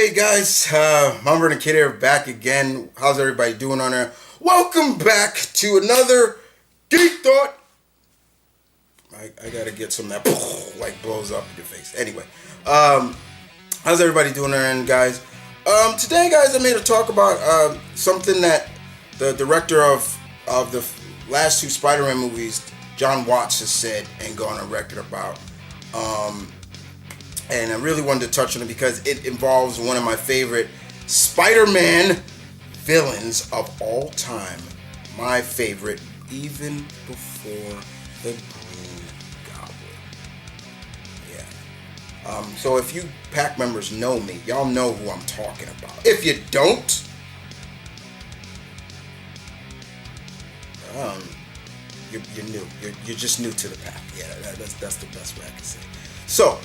Hey guys, Mumber and Kid here, back again. How's everybody doing on there? Welcome back to another Geek Thought. I gotta get some of that like blows up in your face. Anyway, how's everybody doing there, and guys? Today, guys, I'm here to talk about something that the director of the last two Spider-Man movies, Jon Watts, has said and gone on record about. And I really wanted to touch on it because it involves one of my favorite Spider-Man villains of all time. My favorite, even before the Green Goblin. Yeah. So if you pack members know me, y'all know who I'm talking about. If you don't, you're new. You're just new to the pack. Yeah, that's the best way I can say it. So,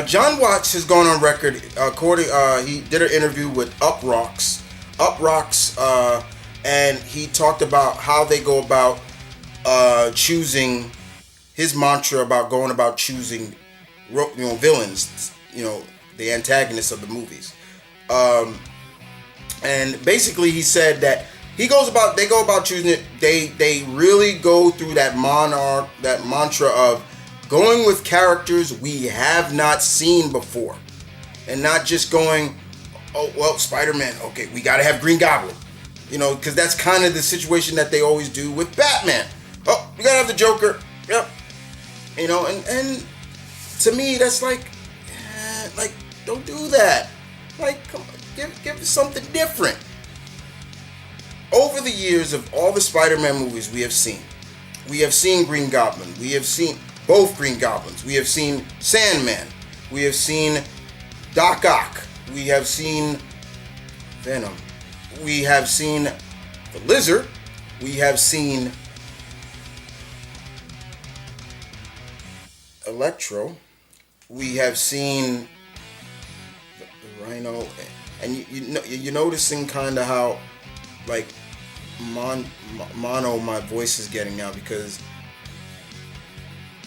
Jon Watts has gone on record. He did an interview with Uproxx, and he talked about how they go about choosing his mantra about going about choosing, villains, the antagonists of the movies. And basically, he said that they go about choosing it. They really go through that mantra of going with characters we have not seen before. And not just going, oh, well, Spider-Man, okay, we gotta have Green Goblin. Because that's kind of the situation that they always do with Batman. Oh, we gotta have the Joker. Yep. And to me, that's like, don't do that. Like, come on, give something different. Over the years of all the Spider-Man movies we have seen Green Goblin, we have seen both Green Goblins. We have seen Sandman. We have seen Doc Ock. We have seen Venom. We have seen the Lizard. We have seen Electro. We have seen the Rhino. And you're noticing kind of how, like, mono my voice is getting now, because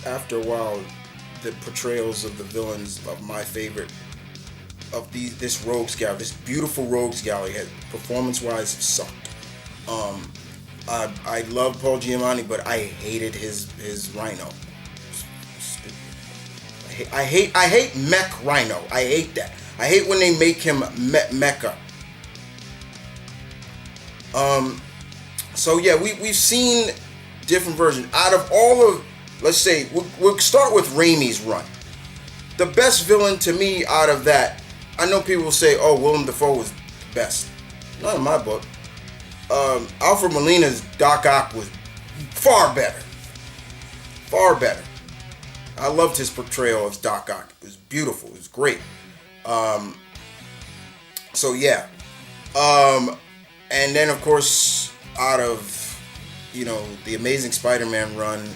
after a while, the portrayals of the villains of my favorite of this rogues gallery, this beautiful rogues gallery, performance-wise, sucked. I love Paul Giamatti, but I hated his Rhino. Stupid. I hate Mech Rhino. I hate that. I hate when they make him Mecha. So yeah, we've seen different versions out of all of. Let's say, we'll start with Raimi's run. The best villain to me out of that, I know people will say, oh, Willem Dafoe was the best. Not in my book. Alfred Molina's Doc Ock was far better. Far better. I loved his portrayal as Doc Ock. It was beautiful. It was great. So, yeah. And then, of course, out of, the Amazing Spider-Man run,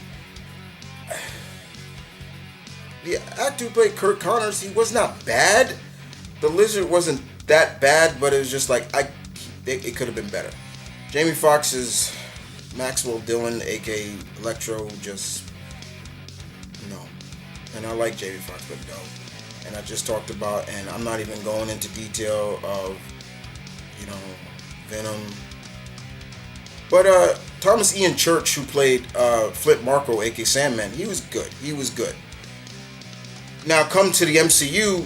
the actor who played Kirk Connors, he was not bad. The Lizard wasn't that bad, but it was just like, it could have been better. Jamie Foxx's Maxwell Dillon, aka Electro, just no. And I like Jamie Foxx, but no. And I just talked about, and I'm not even going into detail of, Venom. But Thomas Ian Church, who played Flip Marko, aka Sandman, he was good. Now come to the MCU,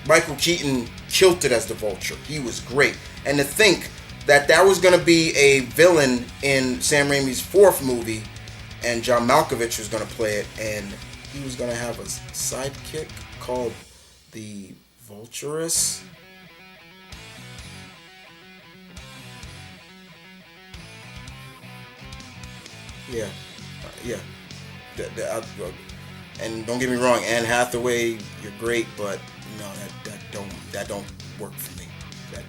Michael Keaton killed it as the Vulture. He was great. And to think that was going to be a villain in Sam Raimi's fourth movie, and John Malkovich was going to play it, and he was going to have a sidekick called the Vulturous. Yeah. And don't get me wrong, Anne Hathaway, you're great, but no, that don't work for me.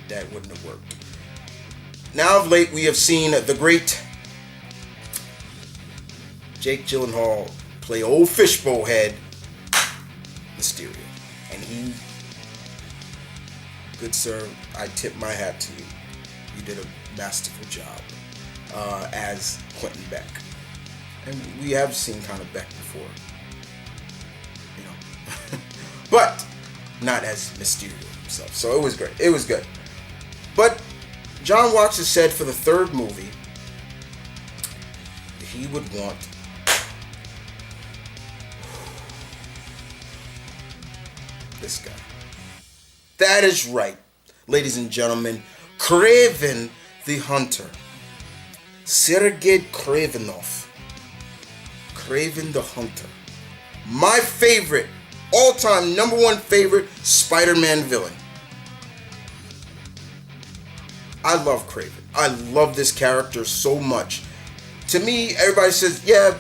That wouldn't have worked. Now of late, we have seen the great Jake Gyllenhaal play old fishbowl head Mysterio, and he, good sir, I tip my hat to you. You did a masterful job as Quentin Beck, and we have seen kind of Beck before. But not as Mysterio himself. So it was great. It was good. But Jon Watts has said for the third movie, he would want this guy. That is right, ladies and gentlemen. Kraven the Hunter. Sergei Kravenov. Kraven the Hunter. My favorite, all-time number one favorite Spider-Man villain. I love Kraven. I love this character so much. To me, everybody says, yeah,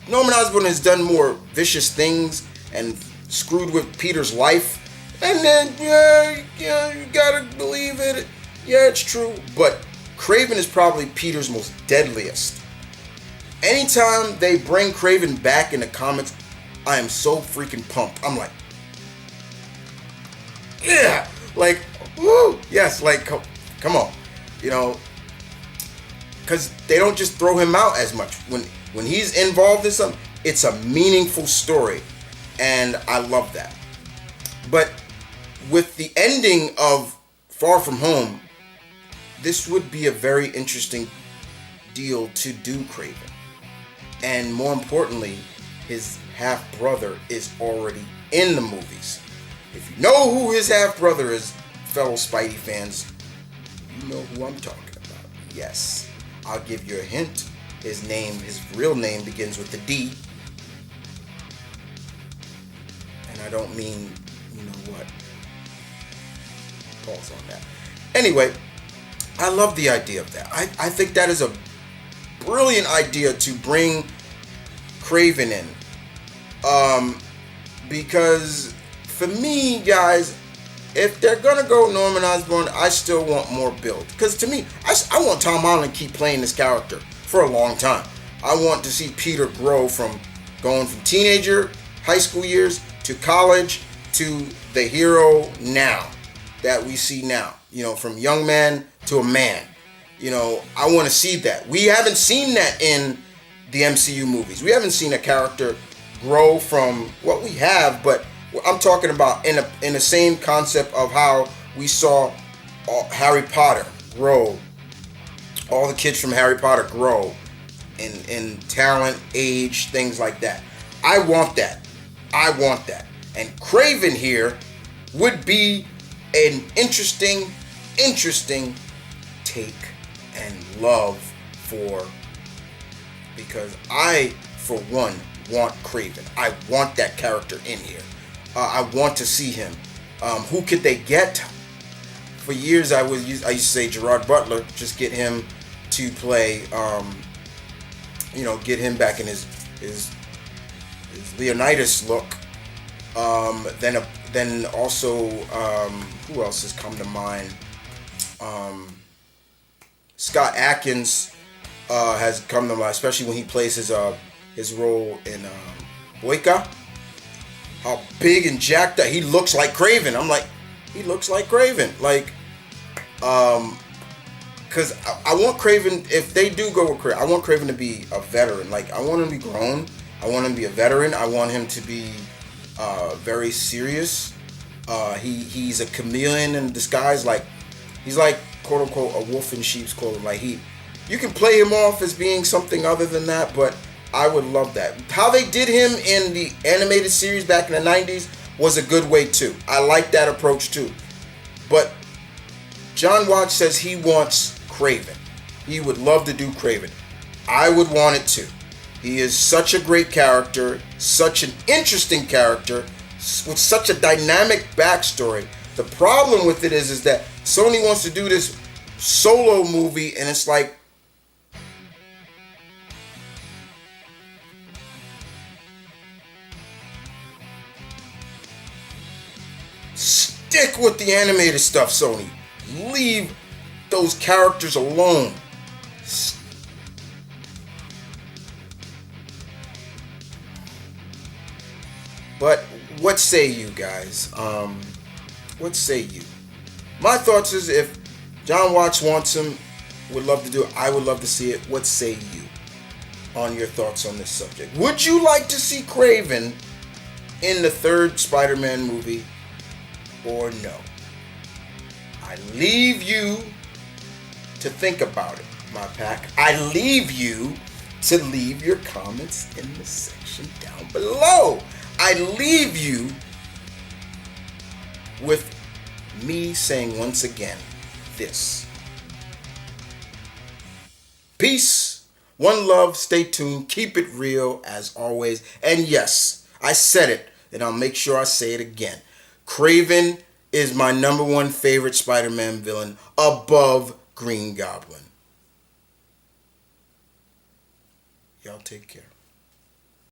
Norman Osborn has done more vicious things and screwed with Peter's life. And then, yeah, you gotta believe it. Yeah, it's true. But Kraven is probably Peter's most deadliest. Anytime they bring Kraven back in the comics, I am so freaking pumped. I'm like, yeah, like, woo, yes, like, come on, you know, because they don't just throw him out as much. When he's involved in something, it's a meaningful story, and I love that. But with the ending of Far From Home, this would be a very interesting deal to do Kraven. And more importantly, his half-brother is already in the movies. If you know who his half-brother is, fellow Spidey fans, you know who I'm talking about. Yes, I'll give you a hint. His real name begins with the D. And I don't mean, you know what. Pause on that. Anyway, I love the idea of that. I think that is a brilliant idea to bring Kraven in. Because for me, guys, if they're gonna go Norman Osborn, I still want more build. Because to me, I want Tom Holland to keep playing this character for a long time. I want to see Peter grow from going from teenager, high school years, to college, to the hero now that we see now. You know, from young man to a man. You know, I want to see that. We haven't seen that in the MCU movies. We haven't seen a character grow from what we have, but I'm talking about in the same concept of how we saw Harry Potter grow. All the kids from Harry Potter grow in talent, age, things like that. I want that. I want that. And Kraven here would be an interesting take and love for, because I, for one, want Kraven. I want that character in here. I want to see him. Who could they get? For years, I used to say Gerard Butler. Just get him to play. Get him back in his Leonidas look. Then also, who else has come to mind? Scott Adkins has come to mind, especially when he plays his role in Boyka. How big and jacked up he looks like Kraven. I'm like, he looks like Kraven. Like, because I want Kraven, if they do go with Kraven, I want Kraven to be a veteran. Like, I want him to be grown. I want him to be a veteran. I want him to be very serious. He's a chameleon in disguise. Like, he's like, quote unquote, a wolf in sheep's clothing. Like, you can play him off as being something other than that, but I would love that. How they did him in the animated series back in the 90s was a good way too. I like that approach too. But Jon Watts says he wants Kraven. He would love to do Kraven. I would want it too. He is such a great character, such an interesting character, with such a dynamic backstory. The problem with it is that Sony wants to do this solo movie, and it's like, stick with the animated stuff, Sony. Leave those characters alone. But what say you guys? What say you? My thoughts is, if Jon Watts wants him, would love to do it. I would love to see it. What say you on your thoughts on this subject? Would you like to see Kraven in the third Spider-Man movie or no? I leave you to think about it, my pack. I leave you to leave your comments in the section down below. I leave you with me saying once again this. Peace, one love, stay tuned, keep it real as always. And yes, I said it, and I'll make sure I say it again. Kraven is my number one favorite Spider-Man villain above Green Goblin. Y'all take care.